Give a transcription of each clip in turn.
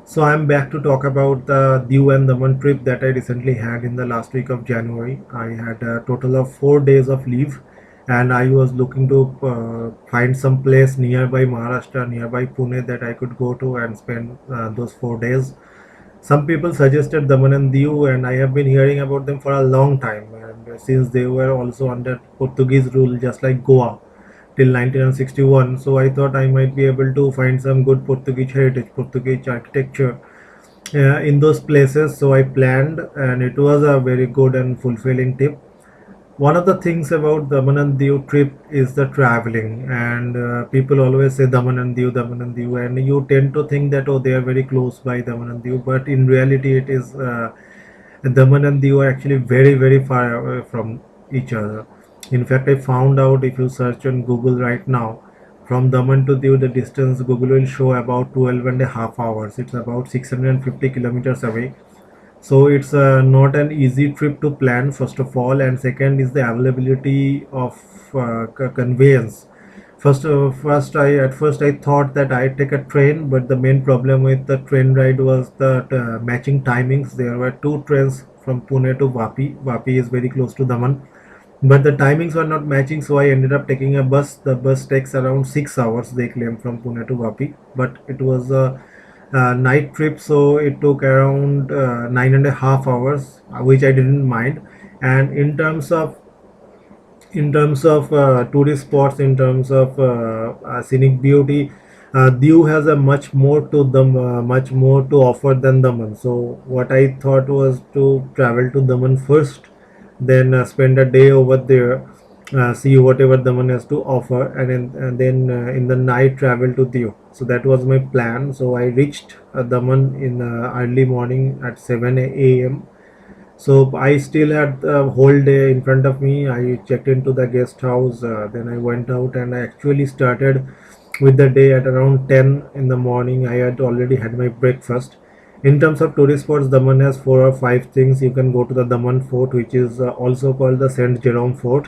So I'm back to talk about the Diu and Daman trip that I recently had in the last week of January. I had a total of 4 days of leave, and I was looking to find some place nearby Maharashtra, nearby Pune, that I could go to and spend those 4 days. Some people suggested Daman and Diu, and I have been hearing about them for a long time. And since they were also under Portuguese rule, just like Goa till 1961, so I thought I might be able to find some good Portuguese heritage, Portuguese architecture in those places. So I planned, and it was a very good and fulfilling trip. One of the things about Daman and Diu trip is the traveling, and people always say Daman and Diu, and you tend to think that oh, they are very close by Daman and Diu, but in reality, it is Daman and Diu are actually very far away from each other. In fact, I found out if you search on Google right now, from Daman to Diu, the distance Google will show about 12 and a half hours. It's about 650 kilometers away, so it's not an easy trip to plan, first of all, and second is the availability of conveyance. First I thought that I'd take a train, but the main problem with the train ride was the matching timings. There were two trains from Pune to Vapi. Vapi is very close to Daman, but the timings were not matching, so I ended up taking a bus. The bus takes around 6 hours, they claim, from Pune to Vapi, but it was a night trip, so it took around 9.5 hours, which I didn't mind. And in terms of tourist spots, in terms of scenic beauty, Diu has a much more to offer than Daman. So what I thought was to travel to Daman first, then spend a day over there, see whatever Daman has to offer, and then in the night travel to Diu. So that was my plan. So I reached Daman in early morning at 7 a.m. So I still had the whole day in front of me. I checked into the guest house, then I went out, and I actually started with the day at around 10 in the morning. I had already had my breakfast. In terms of tourist spots, Daman has 4 or 5 things. You can go to the Daman Fort, which is also called the Saint Jerome Fort,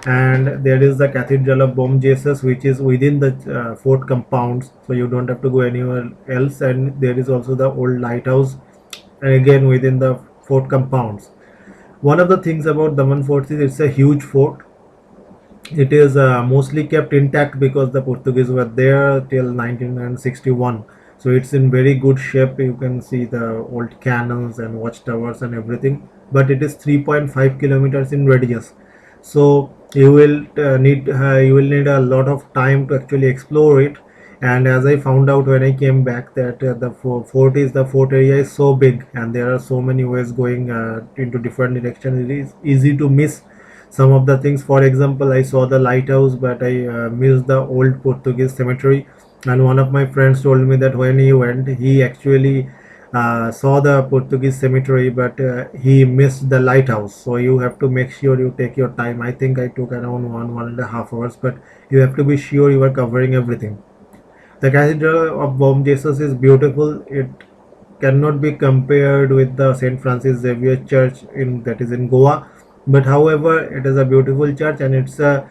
and there is the Cathedral of Bom Jesus, which is within the fort compounds, so you don't have to go anywhere else. And there is also the old lighthouse, and again within the fort compounds. One of the things about Daman Fort is it's a huge fort. It is mostly kept intact because the Portuguese were there till 1961. So it's in very good shape. You can see the old cannons and watchtowers and everything. But it is 3.5 kilometers in radius. So you will need a lot of time to actually explore it. And as I found out when I came back, that the fort area is so big, and there are so many ways going into different directions. It is easy to miss some of the things. For example, I saw the lighthouse, but I missed the old Portuguese cemetery. And one of my friends told me that when he went, he actually saw the Portuguese cemetery, but he missed the lighthouse. So you have to make sure you take your time. I think I took around 1.5 hours, but you have to be sure you are covering everything. The Cathedral of Bom Jesus is beautiful. It cannot be compared with the Saint Francis Xavier Church in that is in Goa, but however, it is a beautiful church, and it's a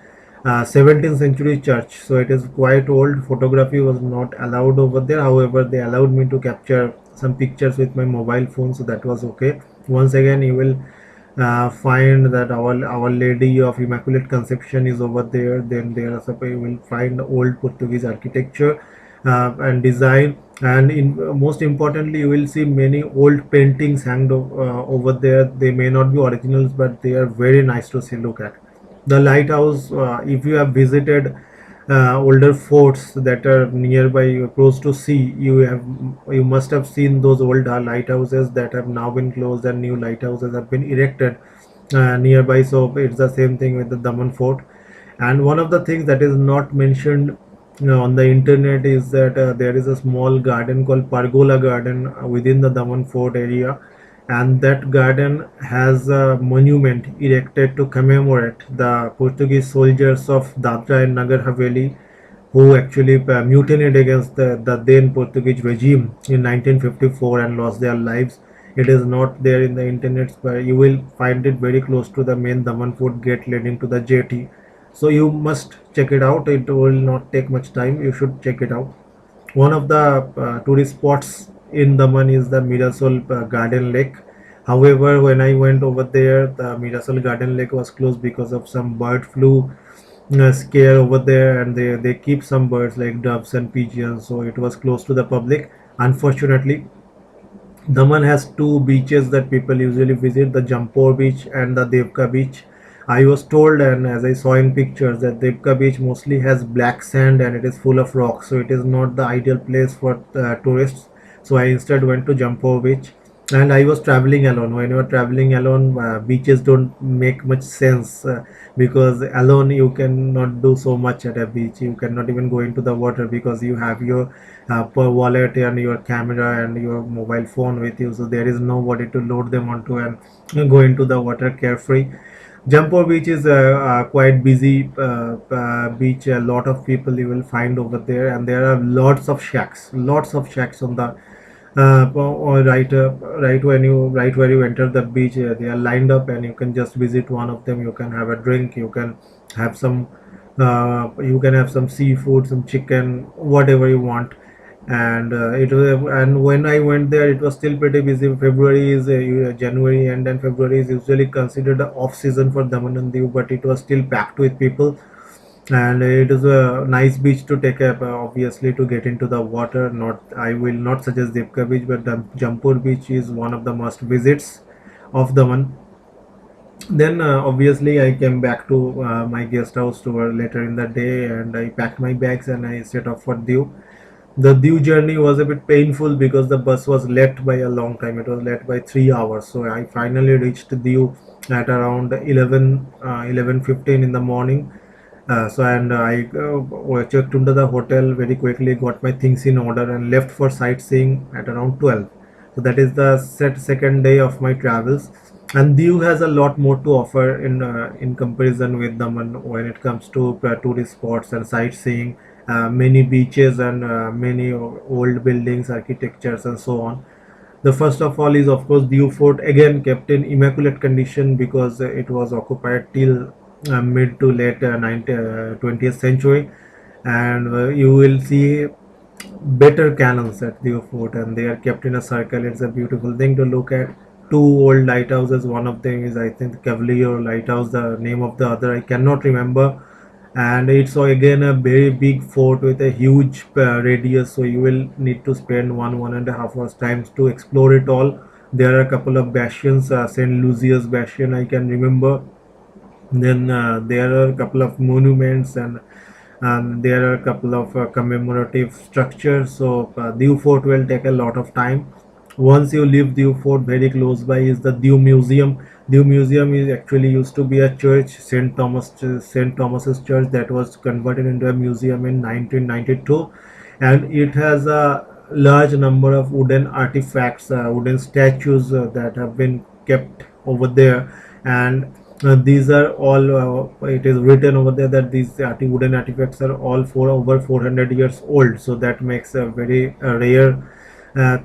17th century church, so it is quite old. Photography was not allowed over there. However, they allowed me to capture some pictures with my mobile phone, so that was okay. Once again, you will find that our Lady of Immaculate Conception is over there. Then there are you will find old Portuguese architecture and design, and most importantly, you will see many old paintings hanged over there. They may not be originals, but they are very nice to see, look at. The lighthouse, if you have visited older forts that are nearby close to sea, you must have seen those old lighthouses that have now been closed, and new lighthouses have been erected nearby. So it's the same thing with the Daman Fort. And one of the things that is not mentioned on the internet is that there is a small garden called Pargola Garden within the Daman Fort area, and that garden has a monument erected to commemorate the Portuguese soldiers of Dadra and Nagar Haveli, who actually mutinied against the then Portuguese regime in 1954 and lost their lives. It is not there in the internet, but you will find it very close to the main Daman Fort gate leading to the jetty. So you must check it out. It will not take much time. You should check it out. One of the tourist spots in Daman is the Mirasol Garden Lake. However, when I went over there, the Mirasol Garden Lake was closed because of some bird flu scare over there, and they keep some birds like doves and pigeons, so it was closed to the public. Unfortunately, Daman has two beaches that people usually visit, the Jampur beach and the Devka beach. I was told, and as I saw in pictures, that Devka beach mostly has black sand and it is full of rocks, so it is not the ideal place for tourists. So I instead went to Jampur beach, and I was traveling alone. When you are traveling alone, beaches don't make much sense, because alone you cannot do so much at a beach. You cannot even go into the water because you have your per wallet and your camera and your mobile phone with you, so there is nobody to load them onto and go into the water carefree. Jampur beach is quite busy beach. A lot of people you will find over there, and there are lots of shacks on the or right when you right where you enter the beach. They are lined up, and you can just visit one of them. You can have a drink. Have some you can have some seafood, some chicken, whatever you want. And and when I went there, it was still pretty busy. February is January end, and February is usually considered the off season for Daman and Diu, but it was still packed with people. And it is a nice beach to take up, obviously, to get into the water. Not I will not suggest Dipka beach, but Jampur beach is one of the must visits of Daman. Then obviously I came back to my guest house to later in the day, and I packed my bags and I set off for Diu. The Diu journey was a bit painful because the bus was late by a long time. It was late by 3 hours. So I finally reached Diu at around 11:15 in the morning. So and I checked into the hotel very quickly, got my things in order, and left for sightseeing at around 12. So that is the second day of my travels. And Diu has a lot more to offer in comparison with Daman when it comes to tourist spots and sightseeing. Many beaches and many old buildings, architectures, and so on. The first of all is of course Diu Fort, again kept in immaculate condition because it was occupied till mid to late 20th century, and you will see better cannons at Diu Fort, and they are kept in a circle. It's a beautiful thing to look at. Two old lighthouses. One of them is, I think, Cavalier Lighthouse. The name of the other I cannot remember. And it's again a very big fort with a huge radius. So you will need to spend 1.5 hours times to explore it all. There are a couple of bastions. Saint Lucius Bastion I can remember. Then there are a couple of monuments, and there are a couple of commemorative structures. So Diu Fort will take a lot of time. Once you leave Diu Fort, very close by is the Diu Museum. Diu Museum is actually used to be a church, Saint Thomas's Church, that was converted into a museum in 1992, and it has a large number of wooden artifacts, wooden statues that have been kept over there. And these are all it is written over there that these wooden artifacts are all for over 400 years old, so that makes a very rare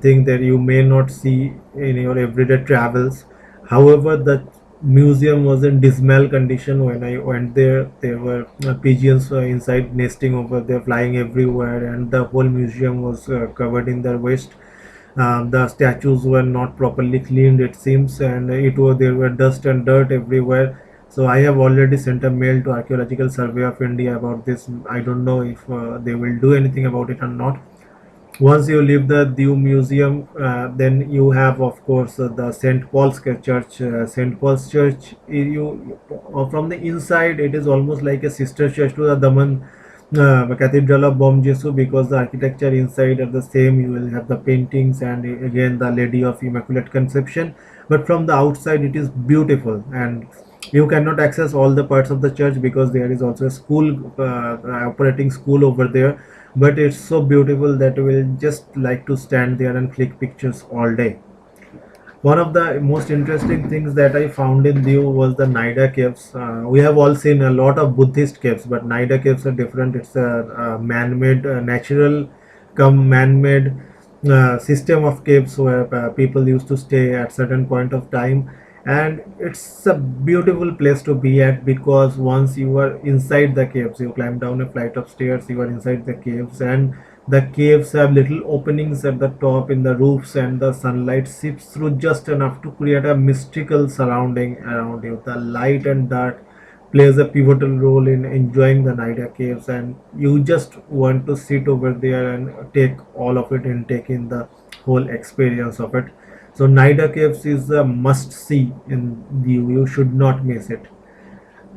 thing that you may not see in your everyday travels. However, the museum was in dismal condition when I went there. There were pigeons inside nesting over there, flying everywhere, and the whole museum was covered in their waste. The statues were not properly cleaned, it seems, and there were dust and dirt everywhere. So I have already sent a mail to Archaeological Survey of India about this. I don't know if they will do anything about it or not. Once you leave the Diu Museum, then you have, of course, the St. Paul's Church. St. Paul's Church, from the inside, it is almost like a sister church to the Daman Cathedral of Bom Jesu, because the architecture inside are the same. You will have the paintings and again the Lady of Immaculate Conception. But from the outside, it is beautiful, and you cannot access all the parts of the church because there is also a school, operating school over there. But it's so beautiful that you will just like to stand there and click pictures all day. One of the most interesting things that I found in Diu was the Naida caves. We have all seen a lot of Buddhist caves, but Naida caves are different. It's a man-made, natural come man-made system of caves where people used to stay at certain point of time. And it's a beautiful place to be at, because once you are inside the caves, you climb down a flight of stairs, you are inside the caves, and The caves have little openings at the top in the roofs, and the sunlight seeps through just enough to create a mystical surrounding around you. The light and dark plays a pivotal role in enjoying the Nida caves, and you just want to sit over there and take all of it and take in the whole experience of it. So Nida caves is a must see in view. You should not miss it.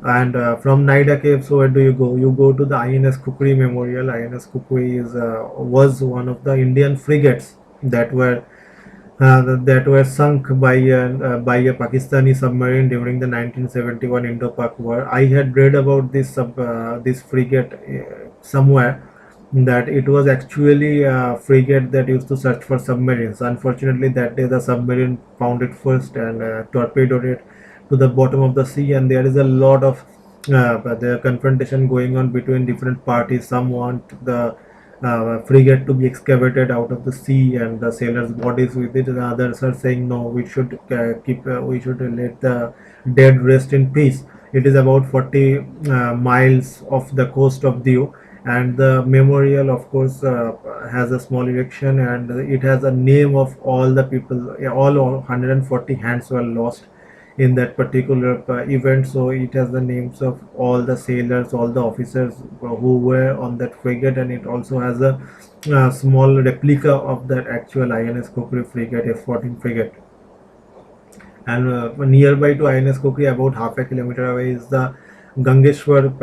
And from Naida Cave, so where do you go? You go to the INS Kukri Memorial. INS Kukri is was one of the Indian frigates that were sunk by a Pakistani submarine during the 1971 Indo-Pak War. I had read about this frigate somewhere, that it was actually a frigate that used to search for submarines. Unfortunately, that day the submarine found it first and torpedoed it to the bottom of the sea, and there is a lot of the confrontation going on between different parties. Some want the frigate to be excavated out of the sea and the sailors' bodies with it. The others are saying no, we should let the dead rest in peace. It is about 40 miles off the coast of Diu, and the memorial, of course, has a small erection, and it has a name of all the people. All 140 hands were lost in that particular event, so it has the names of all the sailors, all the officers who were on that frigate, and it also has a small replica of that actual INS Kukri frigate, F-14 frigate. And nearby to INS Kukri, about half a kilometer away, is the Gangeshwar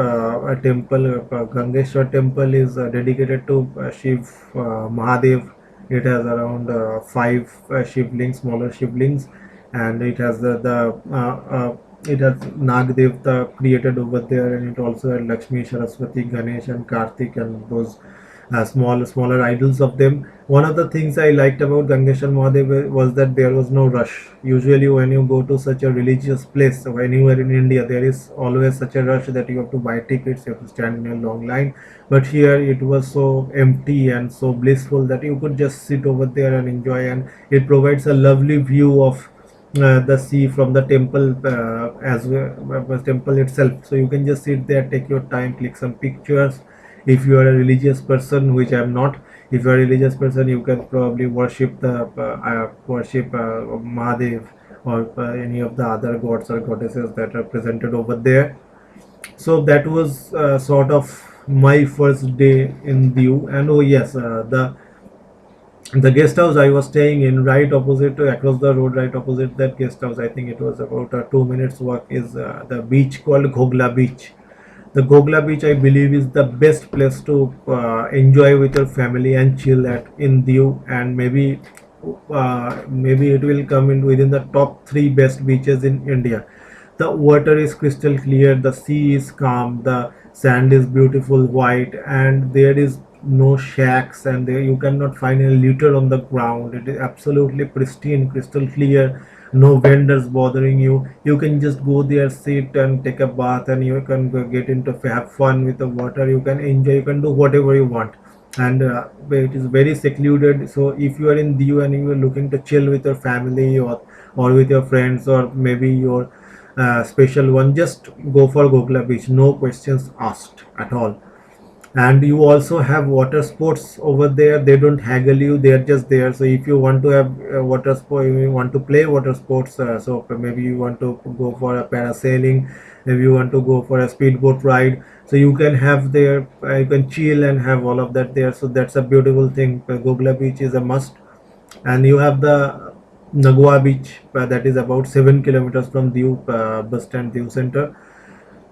temple. Gangeshwar temple is dedicated to Shiv Mahadev. It has around five shivlings, smaller shivlings, and it has it has Nag Devta created over there, and it also had Lakshmi, Saraswati, Ganesh, and Kartik, and those smaller idols of them. One of the things I liked about Gangeshwar Mahadev was that there was no rush. Usually, when you go to such a religious place, or anywhere in India, there is always such a rush that you have to buy tickets, you have to stand in a long line. But here, it was so empty and so blissful that you could just sit over there and enjoy, and it provides a lovely view of the sea from the temple as well, temple itself. So you can just sit there, take your time, click some pictures. If you are a religious person, which I am not, if you are a religious person, you can probably worship Mahadev, or any of the other gods or goddesses that are presented over there. So that was sort of my first day in Diu. And oh yes, the guest house I was staying in, right opposite, across the road, right opposite that guest house, I think it was about a 2 minutes walk, is the beach called Ghogla Beach. The Gogla Beach, I believe, is the best place to enjoy with your family and chill at in Diu, and maybe it will come in within the top three best beaches in India. The water is crystal clear, the sea is calm, the sand is beautiful white, and there is no shacks, and there you cannot find any litter on the ground. It is absolutely pristine, crystal clear, no vendors bothering you. You can just go there, sit and take a bath, and you can get into have fun with the water. You can enjoy, you can do whatever you want, and it is very secluded. So if you are in Diu and you are looking to chill with your family, or with your friends, or maybe your special one, just go for Gogla Beach, no questions asked at all. And you also have water sports over there. They don't haggle you, they are just there. So if you want to have water sport, you want to play water sports, so maybe you want to go for a parasailing, maybe you want to go for a speedboat ride, so you can have there, you can chill and have all of that there. So that's a beautiful thing. Gogla Beach is a must. And you have the Nagwa Beach, that is about 7 kilometers from Diu bus stand, Diu center.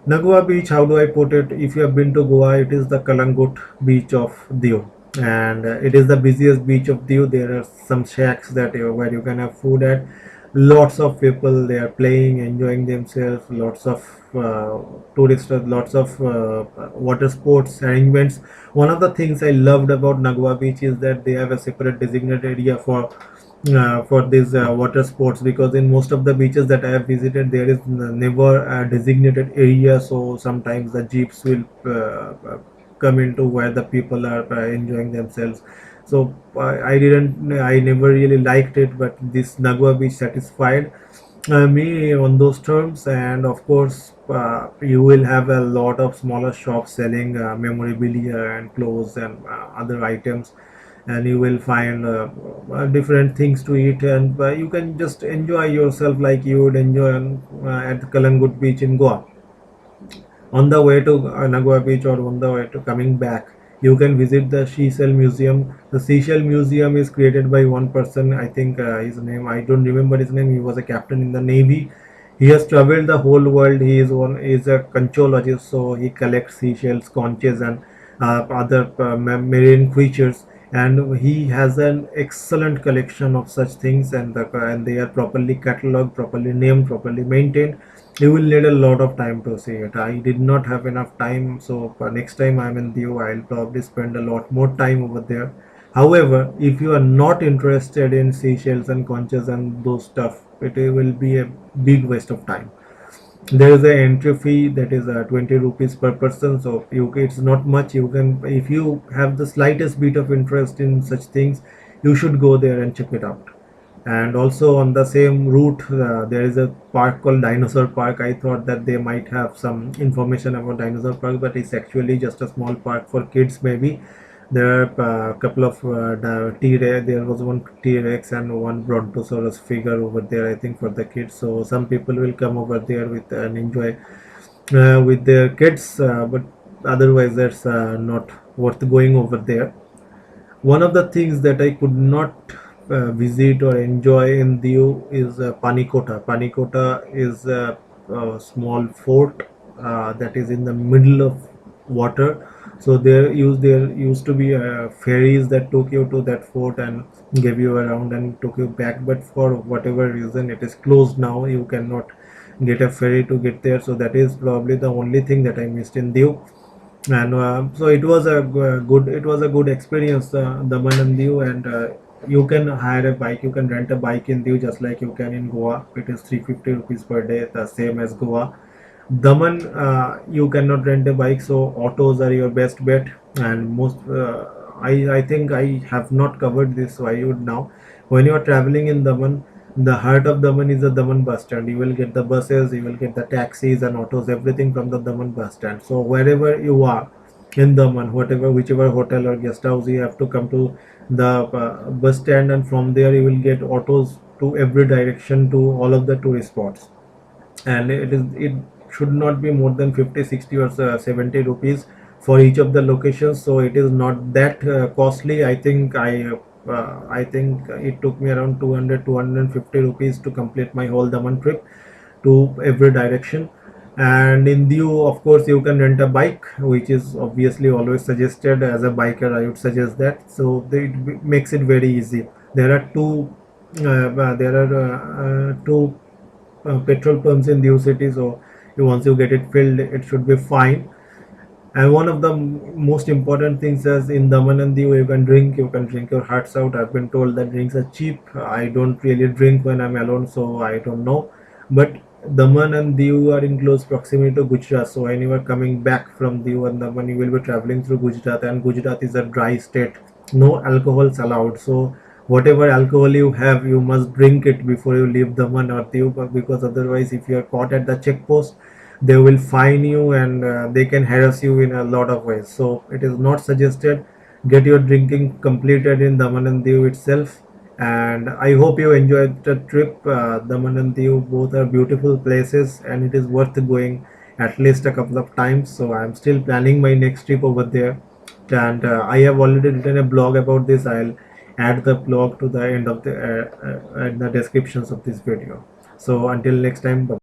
Nagwa Beach, how do I put it? If you have been to Goa, it is the Kalangut beach of Diu, and it is the busiest beach of Diu. There are some shacks where you can have food at. Lots of people, they are playing, enjoying themselves. Lots of tourists, lots of water sports arrangements. One of the things I loved about Nagwa Beach is that they have a separate designated area for these water sports, because in most of the beaches that I have visited, there is never a designated area. So sometimes the jeeps will come into where the people are enjoying themselves. So I never really liked it, but this Nagwa Beach satisfied. Me on those terms, and of course you will have a lot of smaller shops selling memorabilia and clothes and other items, and you will find different things to eat, and you can just enjoy yourself like you would enjoy at Kalangut beach in Goa. On the way to Nagua beach or on the way to coming back, you can visit the Seashell Museum. The Seashell Museum is created by one person, I think his name, I don't remember his name. He was a captain in the Navy. He has traveled the whole world. He is one is a conchologist, so he collects seashells, conches, and other marine creatures. And he has an excellent collection of such things, and they are properly catalogued, properly named, properly maintained. You will need a lot of time to see it. I did not have enough time, so next time I'm in Diu, I'll probably spend a lot more time over there. However, if you are not interested in seashells and conches and those stuff, it will be a big waste of time. There is an entry fee that is 20 rupees per person, so it's not much. You can, if you have the slightest bit of interest in such things, you should go there and check it out. And also on the same route, there is a park called Dinosaur Park. I thought that they might have some information about Dinosaur Park, but it's actually just a small park for kids. Maybe there are a couple of T-Rex. There was one T-Rex and one Brontosaurus figure over there, I think, for the kids. So some people will come over there with and enjoy with their kids, but otherwise that's not worth going over there. One of the things that I could not visit or enjoy in Diu is Panikota. Panikota is a small fort that is in the middle of water. So there used to be ferries that took you to that fort and gave you around and took you back. But for whatever reason, it is closed now. You cannot get a ferry to get there. So that is probably the only thing that I missed in Diu. And so it was a good experience, Daman and Diu. And you can hire a bike, you can rent a bike in Diu just like you can in Goa. It is 350 rupees per day, the same as Goa. Daman, you cannot rent a bike, so autos are your best bet. And most I think I have not covered this, so I would now. When you are traveling in Daman, the heart of Daman is the Daman bus stand. You will get the buses, you will get the taxis and autos, everything from the Daman bus stand. So wherever you are in Daman, whichever hotel or guest house, you have to come to the bus stand, and from there you will get autos to every direction to all of the tourist spots. And it should not be more than 50, 60, or 70 rupees for each of the locations, so it is not that costly. I think it took me around 200 250 rupees to complete my whole Daman trip to every direction. And in Diu, of course, you can rent a bike, which is obviously always suggested. As a biker, I would suggest that, so it makes it very easy. There are two petrol pumps in Diu city, so once you get it filled, it should be fine. And one of the most important things is in Daman and Diu, you can drink your hearts out. I've been told that drinks are cheap. I don't really drink when I'm alone, so I don't know. But Daman and Diu are in close proximity to Gujarat, so when you are coming back from Diu and Daman, you will be traveling through Gujarat, and Gujarat is a dry state. No alcohols allowed. So whatever alcohol you have, you must drink it before you leave Daman or Diu, because otherwise, if you are caught at the checkpost, they will fine you, and they can harass you in a lot of ways. So it is not suggested. Get your drinking completed in Daman and Diu itself. And I hope you enjoyed the trip. Daman and Diu both are beautiful places, and it is worth going at least a couple of times. So I'm still planning my next trip over there, and I have already written a blog about this. I'll add the blog to the end of the in the descriptions of this video. So until next time, bye.